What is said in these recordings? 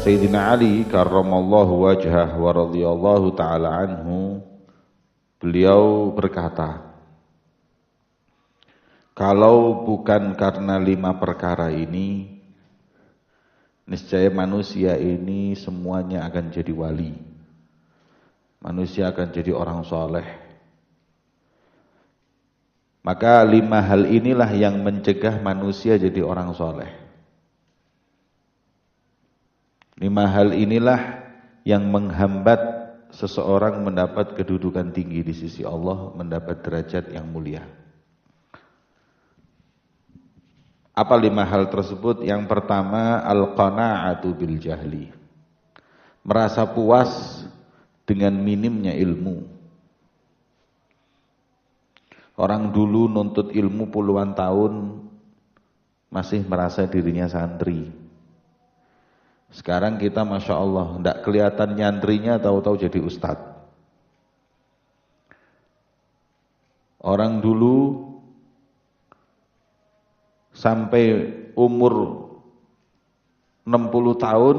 Sayyidina Ali karramallahu wajhah wa radhiyallahu ta'ala anhu, beliau berkata, kalau bukan karena 5 perkara ini, niscaya manusia ini semuanya akan jadi wali. Manusia akan jadi orang soleh. Maka 5 hal inilah yang mencegah manusia jadi orang soleh. 5 hal inilah yang menghambat seseorang mendapat kedudukan tinggi di sisi Allah, mendapat derajat yang mulia. Apa 5 hal tersebut? Yang pertama, al-qana'atu bil jahli. Merasa puas dengan minimnya ilmu. Orang dulu nuntut ilmu puluhan tahun masih merasa dirinya santri. Sekarang kita Masya Allah, tidak kelihatan nyantrinya, tahu-tahu jadi ustadz. Orang dulu sampai umur 60 tahun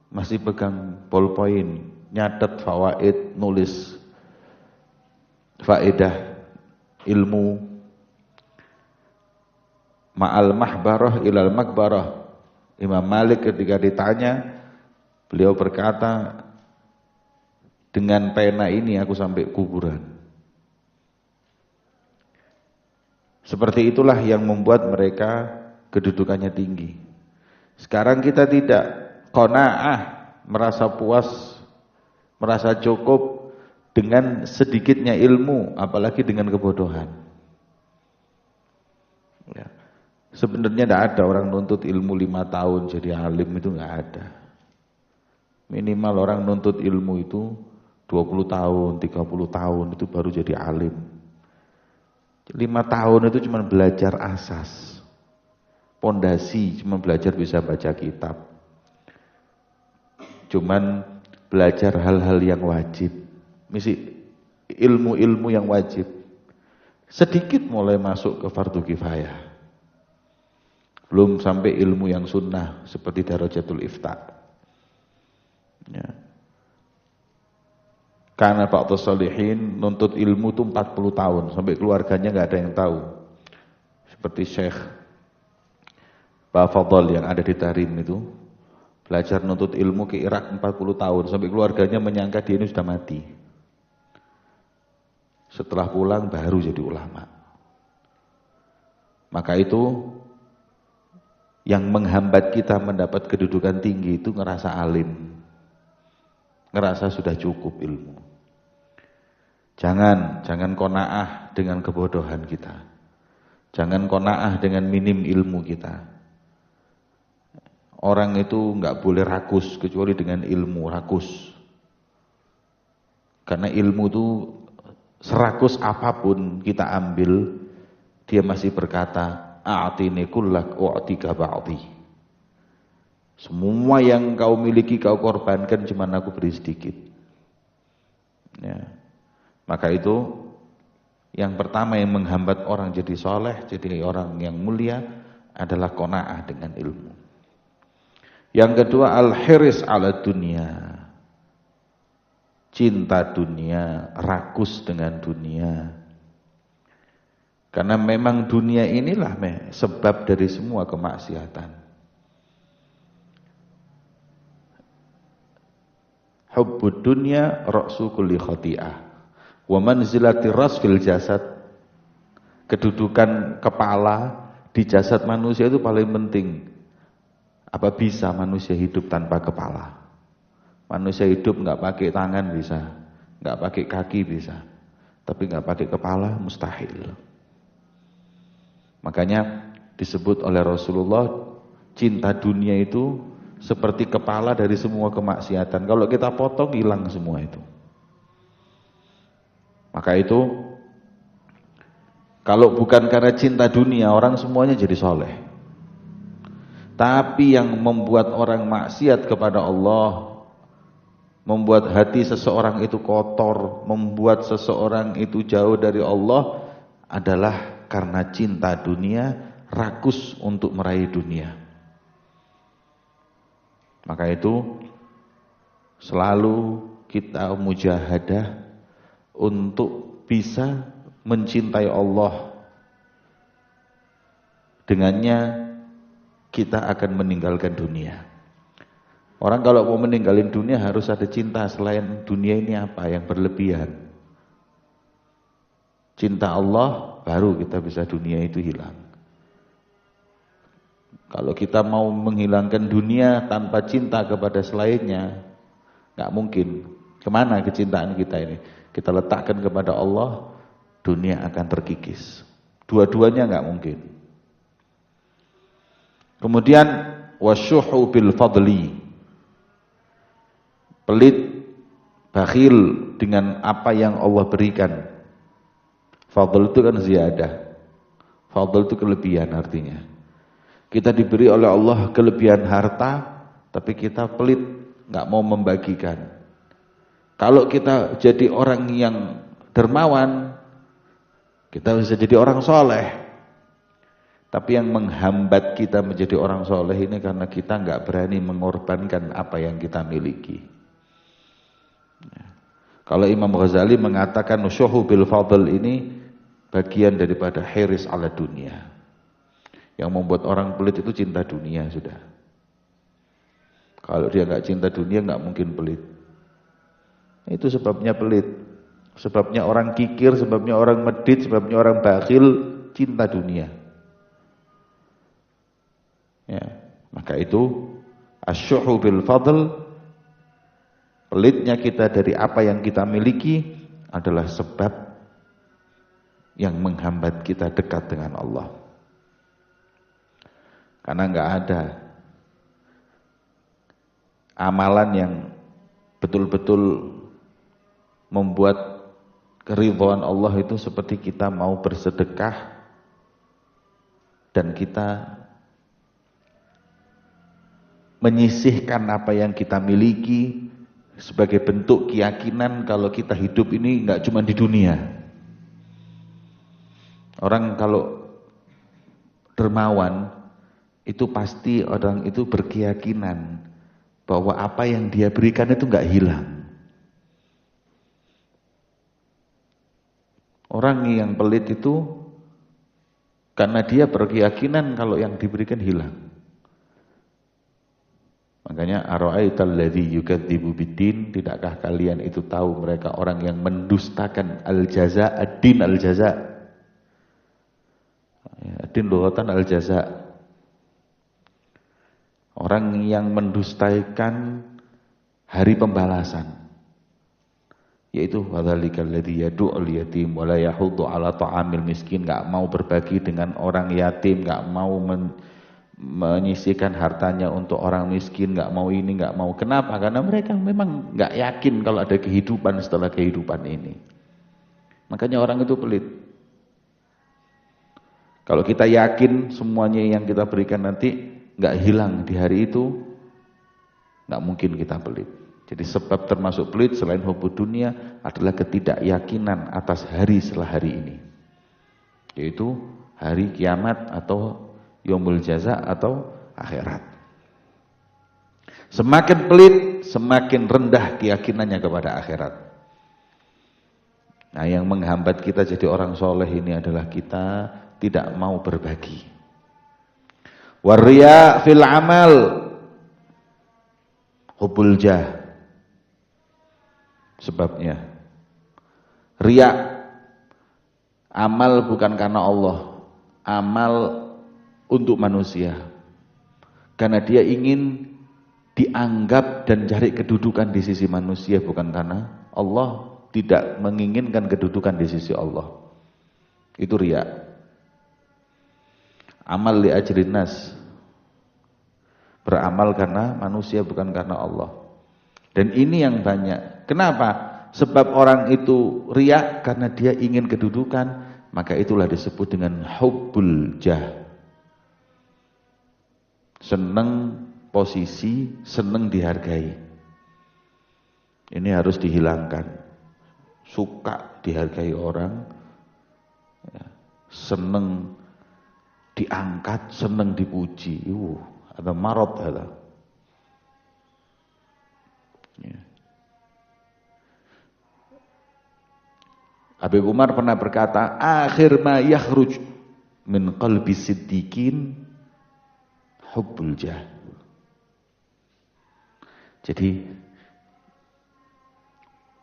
masih pegang ballpoint, nyatet fawaid, nulis faedah ilmu. Ma'al mahbarah ilal makbarah. Imam Malik ketika ditanya, beliau berkata, dengan pena ini aku sampai kuburan. Seperti itulah yang membuat mereka kedudukannya tinggi. Sekarang kita tidak, qanaah, merasa puas, merasa cukup dengan sedikitnya ilmu, apalagi dengan kebodohan. Ya. Sebenarnya tidak ada orang nuntut ilmu 5 tahun jadi alim, itu nggak ada. Minimal orang nuntut ilmu itu 20 tahun, 30 tahun itu baru jadi alim. 5 tahun itu cuma belajar asas, pondasi, cuma belajar bisa baca kitab. Cuman belajar hal-hal yang wajib, misi ilmu-ilmu yang wajib. Sedikit mulai masuk ke fardu kifayah. Belum sampai ilmu yang sunnah seperti darajatul ifta. Ya. Karena Pak Salihin nuntut ilmu itu 40 tahun sampai keluarganya nggak ada yang tahu. Seperti Syekh Pak Fadl yang ada di Tarim itu belajar nuntut ilmu ke Irak 40 tahun sampai keluarganya menyangka dia ini sudah mati. Setelah pulang baru jadi ulama. Maka itu yang menghambat kita mendapat kedudukan tinggi itu ngerasa alim, ngerasa sudah cukup ilmu. Jangan qanaah dengan kebodohan kita. Jangan qanaah dengan minim ilmu kita. Orang itu nggak boleh rakus kecuali dengan ilmu, rakus. Karena ilmu itu serakus apapun kita ambil, dia masih berkata, a'tini kullak u'tika ba'dhi. Semua yang kau miliki kau korbankan, cuman aku beri sedikit. Ya. Maka itu yang pertama yang menghambat orang jadi soleh, jadi orang yang mulia adalah qanaah dengan ilmu. Yang kedua, al-hirs ala dunia. Cinta dunia, rakus dengan dunia. Karena memang dunia inilah sebab dari semua kemaksiatan. Hubbud dunya ra'su kulli khati'ah wa manzilati ras fil jasad. Kedudukan kepala di jasad manusia itu paling penting. Apa bisa manusia hidup tanpa kepala? Manusia hidup nggak pakai tangan bisa, nggak pakai kaki bisa, tapi nggak pakai kepala mustahil. Makanya disebut oleh Rasulullah, cinta dunia itu seperti kepala dari semua kemaksiatan. Kalau kita potong hilang semua itu. Maka itu kalau bukan karena cinta dunia, orang semuanya jadi soleh. Tapi yang membuat orang maksiat kepada Allah, membuat hati seseorang itu kotor, membuat seseorang itu jauh dari Allah adalah karena cinta dunia, rakus untuk meraih dunia. Maka itu selalu kita mujahadah untuk bisa mencintai Allah. Dengannya kita akan meninggalkan dunia. Orang kalau mau meninggalin dunia harus ada cinta. Selain dunia ini apa yang berlebihan? Cinta Allah, baru kita bisa dunia itu hilang. Kalau kita mau menghilangkan dunia tanpa cinta kepada selainnya, nggak mungkin. Kemana kecintaan kita ini? Kita letakkan kepada Allah, dunia akan terkikis. Dua-duanya nggak mungkin. Kemudian wasyuhu bil fadli, pelit, bakhil dengan apa yang Allah berikan. Fadl itu kan ziyadah. Fadl itu kelebihan artinya. Kita diberi oleh Allah kelebihan harta, tapi kita pelit, nggak mau membagikan. Kalau kita jadi orang yang dermawan, kita bisa jadi orang soleh. Tapi yang menghambat kita menjadi orang soleh ini karena kita nggak berani mengorbankan apa yang kita miliki. Kalau Imam Ghazali mengatakan nusyuhu bil fadl ini bagian daripada hiris ala dunia. Yang membuat orang pelit itu cinta dunia sudah. Kalau dia nggak cinta dunia nggak mungkin pelit. Itu sebabnya pelit. Sebabnya orang kikir, sebabnya orang medit, sebabnya orang bakhil, cinta dunia. Ya, maka itu asyuhu bil fadl, pelitnya kita dari apa yang kita miliki adalah sebab yang menghambat kita dekat dengan Allah. Karena nggak ada amalan yang betul-betul membuat keridhaan Allah itu seperti kita mau bersedekah dan kita menyisihkan apa yang kita miliki sebagai bentuk keyakinan kalau kita hidup ini nggak cuma di dunia. Orang kalau dermawan itu pasti orang itu berkeyakinan bahwa apa yang dia berikan itu nggak hilang. Orang yang pelit itu karena dia berkeyakinan kalau yang diberikan hilang. Makanya ara'aital ladzi yukadzibu biddin, tidakkah kalian itu tahu mereka orang yang mendustakan al-jaza, ad-din al-jaza. Ad-din lughatan al-jaza. Orang yang mendustaikan hari pembalasan, yaitu wadzalikal ladzi yad'ul yatim wa la yahuddu 'ala ta'amil miskin, enggak mau berbagi dengan orang yatim, enggak mau menyisihkan hartanya untuk orang miskin, enggak mau ini, enggak mau. Kenapa? Karena mereka memang enggak yakin kalau ada kehidupan setelah kehidupan ini. Makanya orang itu pelit. Kalau kita yakin semuanya yang kita berikan nanti nggak hilang di hari itu, nggak mungkin kita pelit. Jadi sebab termasuk pelit selain hubud dunia adalah ketidakyakinan atas hari setelah hari ini, yaitu hari kiamat atau yaumul jaza atau akhirat. Semakin pelit, semakin rendah keyakinannya kepada akhirat. Nah, yang menghambat kita jadi orang soleh ini adalah kita tidak mau berbagi. Wariya fil amal, hubul jah. Sebabnya riya, amal bukan karena Allah, amal untuk manusia, karena dia ingin dianggap dan cari kedudukan di sisi manusia, bukan karena Allah tidak menginginkan kedudukan di sisi Allah. Itu riya. Amal li ajrin nas, beramal karena manusia bukan karena Allah. Dan ini yang banyak. Kenapa? Sebab orang itu riya karena dia ingin kedudukan, maka itulah disebut dengan hubbul jah. Senang posisi, senang dihargai. Ini harus dihilangkan. Suka dihargai orang, senang diangkat, senang dipuji. Ada marot ada. Habib Umar pernah berkata, akhir ma yakhruj min qalbi siddiqin hubbul jah. Jadi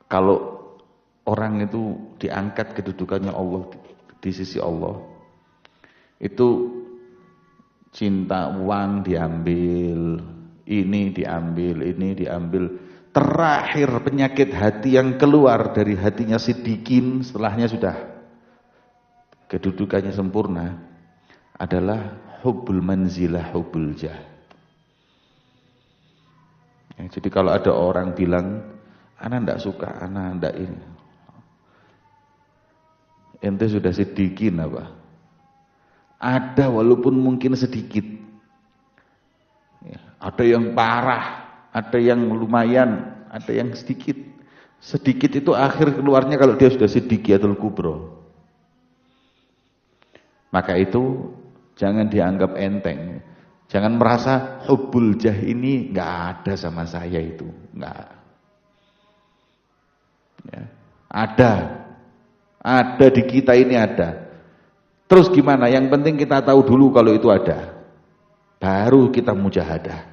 kalau orang itu diangkat kedudukannya Allah di sisi Allah, itu cinta uang diambil, ini diambil. Terakhir penyakit hati yang keluar dari hatinya Siddiqin setelahnya sudah kedudukannya sempurna adalah hubbul manzilah, hubbul jah. Ya, jadi kalau ada orang bilang, ana ndak suka, ana ndak ini, ente sudah Siddiqin apa? Ada walaupun mungkin sedikit. Ya, ada yang parah, ada yang lumayan, ada yang sedikit. Sedikit itu akhir keluarnya kalau dia sudah Siddiqiyatul Kubro. Maka itu jangan dianggap enteng. Jangan merasa hubbul jah ini nggak ada sama saya itu, nggak. Ya, ada di kita ini ada. Terus gimana? Yang penting kita tahu dulu kalau itu ada. Baru kita mujahadah.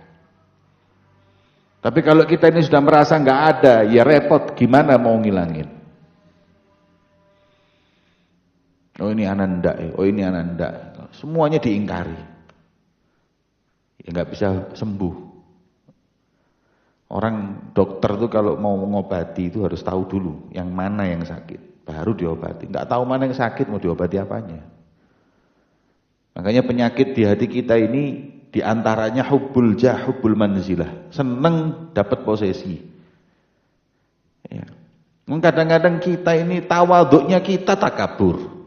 Tapi kalau kita ini sudah merasa nggak ada, ya repot. Gimana mau ngilangin? Oh ini ananda, oh ini ananda. Semuanya diingkari. Ya nggak bisa sembuh. Orang dokter tuh kalau mau mengobati itu harus tahu dulu yang mana yang sakit, baru diobati. Nggak tahu mana yang sakit mau diobati apanya. Makanya penyakit di hati kita ini diantaranya hubbul jah, hubbul manzilah, seneng dapat posesi. Ya. Kadang-kadang kita ini tawaduknya kita takabur.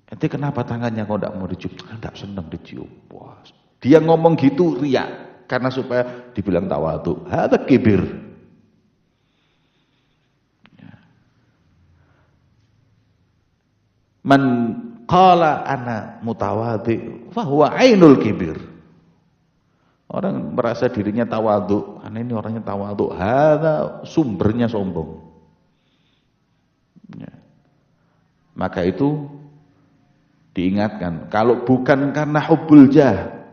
Nanti kenapa tangannya kok tidak mau dicium? Tidak senang dicium. Wah. Dia ngomong gitu riak karena supaya dibilang tawaduk. Hada kibir. Ya. Man qala ana mutawadhi fa huwa ainul kibir. Orang merasa dirinya tawadhu, ana ini orangnya tawadhu, hada sumbernya sombong. Ya. Maka itu diingatkan, kalau bukan karena hubbul jah,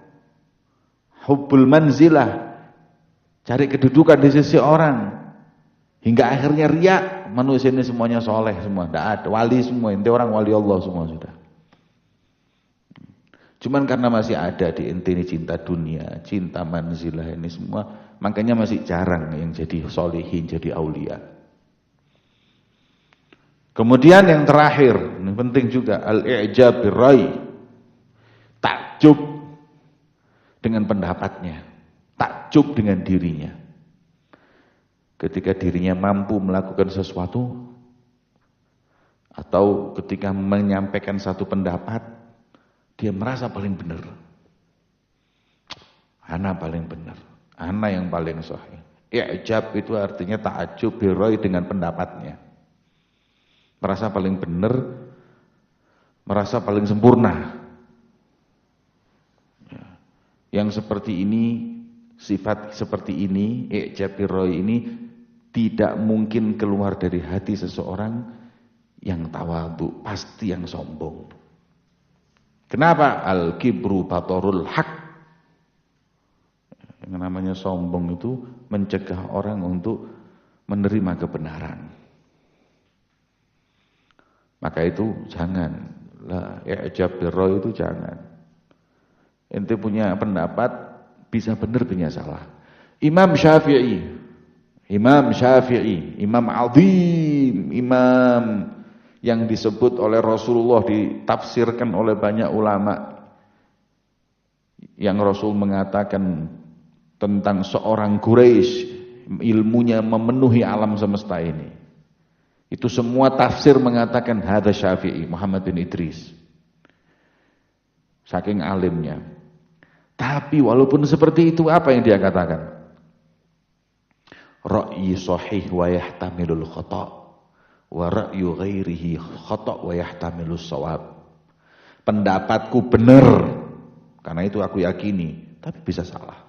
hubbul manzilah, cari kedudukan di sisi orang hingga akhirnya riak, manusia ini semuanya soleh semua, tidak ada wali semua, inti orang wali Allah semua sudah. Cuman karena masih ada di inti ini cinta dunia, cinta manzilah ini semua, makanya masih jarang yang jadi solihin, jadi aulia. Kemudian yang terakhir, ini penting juga, al-i'jab birrai, takjub dengan pendapatnya, takjub dengan dirinya. Ketika dirinya mampu melakukan sesuatu, atau ketika menyampaikan satu pendapat, dia merasa paling benar. Ana paling benar, ana yang paling sahih. I'jab itu artinya ta'ajjub birrai dengan pendapatnya. Merasa paling benar, merasa paling sempurna. Ya. Yang seperti ini, sifat seperti ini, i'jab birrai ini tidak mungkin keluar dari hati seseorang yang tawadhu, pasti yang sombong. Kenapa? Al-kibru batorul haq. Yang namanya sombong itu mencegah orang untuk menerima kebenaran. Maka itu jangan. I'jab birrai itu jangan. Ente punya pendapat, bisa benar, bisa salah. Imam Syafi'i, Imam azim, imam yang disebut oleh Rasulullah, ditafsirkan oleh banyak ulama, yang Rasul mengatakan tentang seorang Quraisy, ilmunya memenuhi alam semesta ini. Itu semua tafsir mengatakan hadza Syafi'i, Muhammad bin Idris. Saking alimnya. Tapi walaupun seperti itu, apa yang dia katakan? Ra'yi sahih wa yahtamilul khata'. Wa ra'yu ghairihi khata' wa yahtamilus shawab. Pendapatku benar karena itu aku yakini, tapi bisa salah.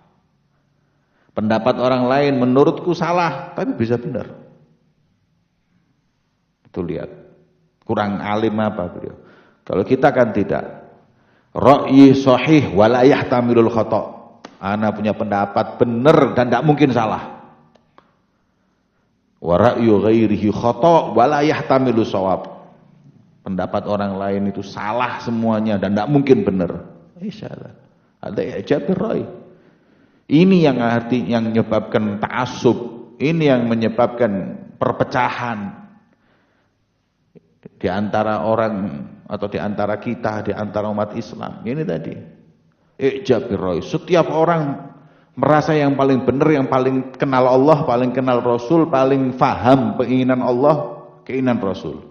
Pendapat orang lain menurutku salah, tapi bisa benar. Tuh lihat, kurang alim apa beliau. Kalau kita kan tidak. Ra'yi sahih wala yahtamilul khata'. Ana punya pendapat benar dan tidak mungkin salah. Wa ra'yu ghairihi khata' wala yahtamilu shawab. Pendapat orang lain itu salah semuanya dan tidak mungkin benar. Insyaallah. Ada ijabir ra'i. Ini yang menyebabkan ta'assub, ini yang menyebabkan perpecahan di antara orang atau di antara kita, di antara umat Islam. Ini tadi. Ijabir ra'i. Setiap orang merasa yang paling benar, yang paling kenal Allah, paling kenal Rasul, paling faham keinginan Allah, keinginan Rasul.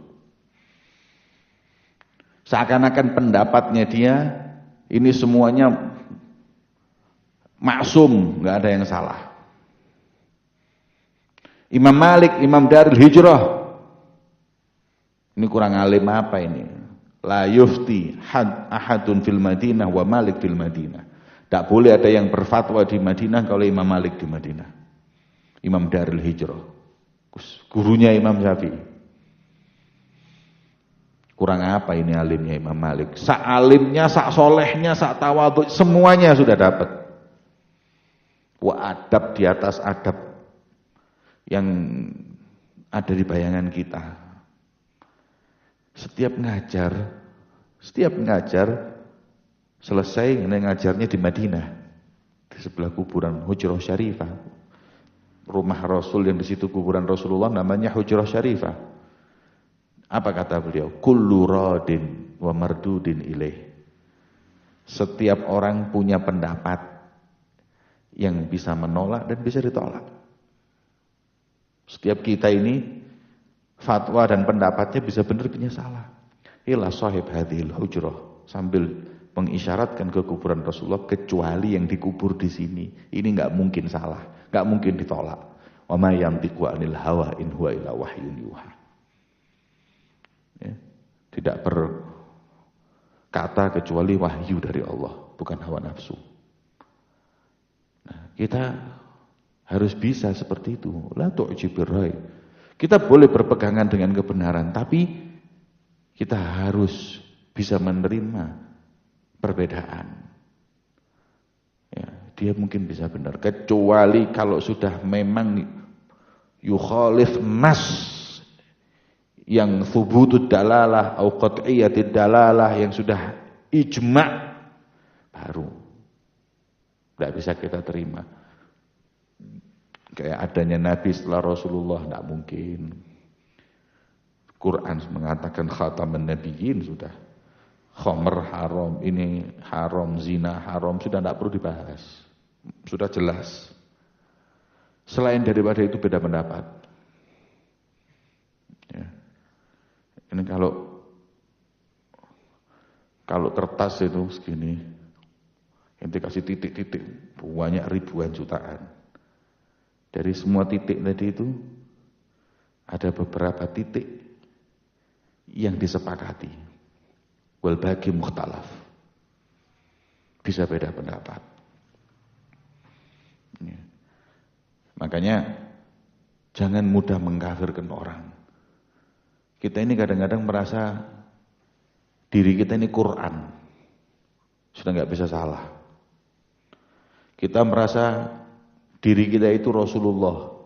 Seakan-akan pendapatnya dia ini semuanya maksum, nggak ada yang salah. Imam Malik, Imam Darul Hijrah, ini kurang alim apa ini? La yufti ahadun fil Madinah wa Malik fil Madinah. Tak boleh ada yang berfatwa di Madinah kalau Imam Malik di Madinah. Imam Darul Hijrah, gurunya Imam Syafi'i. Kurang apa ini alimnya Imam Malik? Sak alimnya, sak solehnya, sak tawadhu, semuanya sudah dapat. Wa adab di atas adab yang ada di bayangan kita. Setiap ngajar selesai ngajarnya di Madinah, di sebelah kuburan Hujrah Syarifah. Rumah Rasul yang di situ kuburan Rasulullah namanya Hujrah Syarifah. Apa kata beliau? Kullu radin wa mardudin ilaih. Setiap orang punya pendapat yang bisa menolak dan bisa ditolak. Setiap kita ini fatwa dan pendapatnya bisa benar bisa salah. Ila sahib hadhil hujrah, sambil mengisyaratkan ke kuburan Rasulullah, kecuali yang dikubur di sini. Ini enggak mungkin salah, enggak mungkin ditolak. Wa ma yantiqu 'anil hawa in huwa illa wahyun yuha. Ya, tidak berkata kecuali wahyu dari Allah, bukan hawa nafsu. Nah, kita harus bisa seperti itu. La tu'jibir rai. Kita boleh berpegangan dengan kebenaran, tapi kita harus bisa menerima perbedaan. Ya, dia mungkin bisa benar, kecuali kalau sudah memang yukhalif nas yang thubutud dalalah atau qat'iyatid dalalah, yang sudah ijma', baru tidak bisa kita terima. Kayak adanya Nabi setelah Rasulullah, tidak mungkin. Quran mengatakan khataman nabiyyin, sudah. Khamr haram, ini haram, zina haram, sudah tidak perlu dibahas. Sudah jelas. Selain daripada itu beda pendapat. Ya. Ini kalau kertas itu segini, yang dikasih titik-titik, banyak ribuan jutaan. Dari semua titik tadi itu, ada beberapa titik yang disepakati. Wal baqi mukhtalaf. Bisa beda pendapat. Ya. Makanya jangan mudah mengkafirkan orang. Kita ini kadang-kadang merasa diri kita ini Quran. Sudah nggak bisa salah. Kita merasa diri kita itu Rasulullah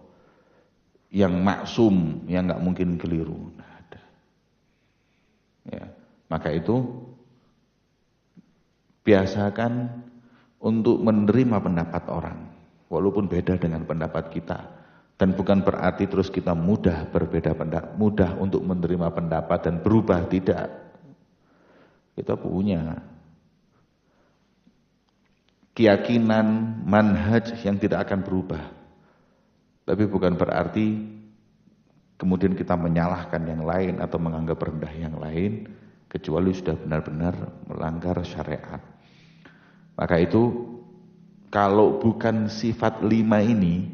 yang maksum, yang nggak mungkin keliru. Nah, ada. Ya, maka itu biasakan untuk menerima pendapat orang, walaupun beda dengan pendapat kita, dan bukan berarti terus kita mudah berbeda pendapat, mudah untuk menerima pendapat dan berubah, tidak. Kita punya keyakinan, manhaj yang tidak akan berubah. Tapi bukan berarti kemudian kita menyalahkan yang lain atau menganggap rendah yang lain, kecuali sudah benar-benar melanggar syariat. Maka itu, kalau bukan sifat 5 ini,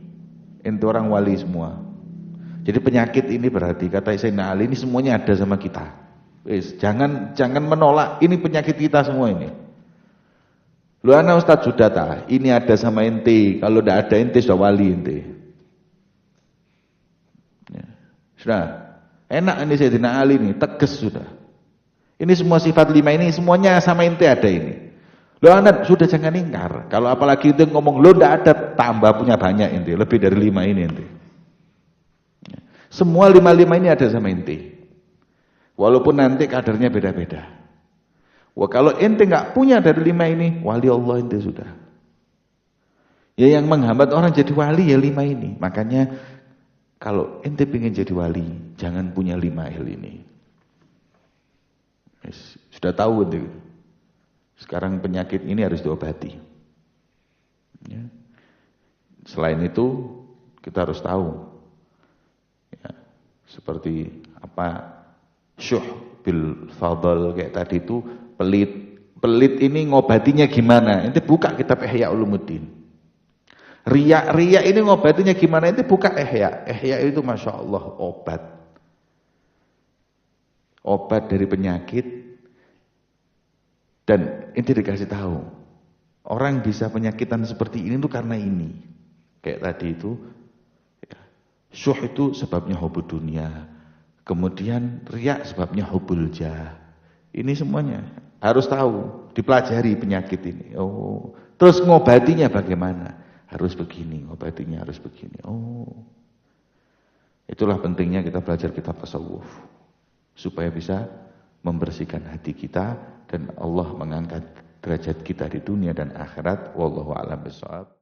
ente orang wali semua. Jadi penyakit ini berarti, kata Sayyidina Ali, ini semuanya ada sama kita. Jangan menolak, ini penyakit kita semua ini. Lu ana Ustaz sudah tak, ini ada sama ente, kalau tidak ada ente sudah wali ente. Ya. Sudah. Enak ini Sayyidina Ali ini, tegas sudah. Ini semua sifat 5 ini semuanya sama ente ada ini. Lo anak sudah jangan ingkar. Kalau apalagi itu ngomong lo ndak ada, tambah punya banyak ente, lebih dari 5 ini ente. Semua 5 ini ada sama ente. Walaupun nanti kadarnya beda-beda. Wah kalau ente nggak punya dari 5 ini, wali Allah ente sudah. Ya yang menghambat orang jadi wali ya 5 ini. Makanya kalau ente pengen jadi wali, jangan punya 5 hal ini. Sudah tahu ente. Sekarang penyakit ini harus diobati. Ya. Selain itu kita harus tahu, ya, seperti apa syuh bil fadl kayak tadi itu pelit. Pelit ini ngobatinya gimana? Ente buka kitab Ihya Ulumuddin. Riya ini ngobatinya gimana? Ente buka Ihya. Ihya itu masya Allah obat. Obat dari penyakit. Dan ente dikasih tahu, orang bisa penyakitan seperti ini tuh karena ini. Kayak tadi itu, ya, syuh itu sebabnya hubud dunia. Kemudian riya sebabnya hubul jah. Ini semuanya harus tahu, dipelajari penyakit ini. Oh, terus ngobatinya bagaimana? Harus begini, ngobatinya harus begini. Oh, itulah pentingnya kita belajar kitab tasawuf supaya bisa membersihkan hati kita dan Allah mengangkat derajat kita di dunia dan akhirat. Wallahu a'lam bishawab.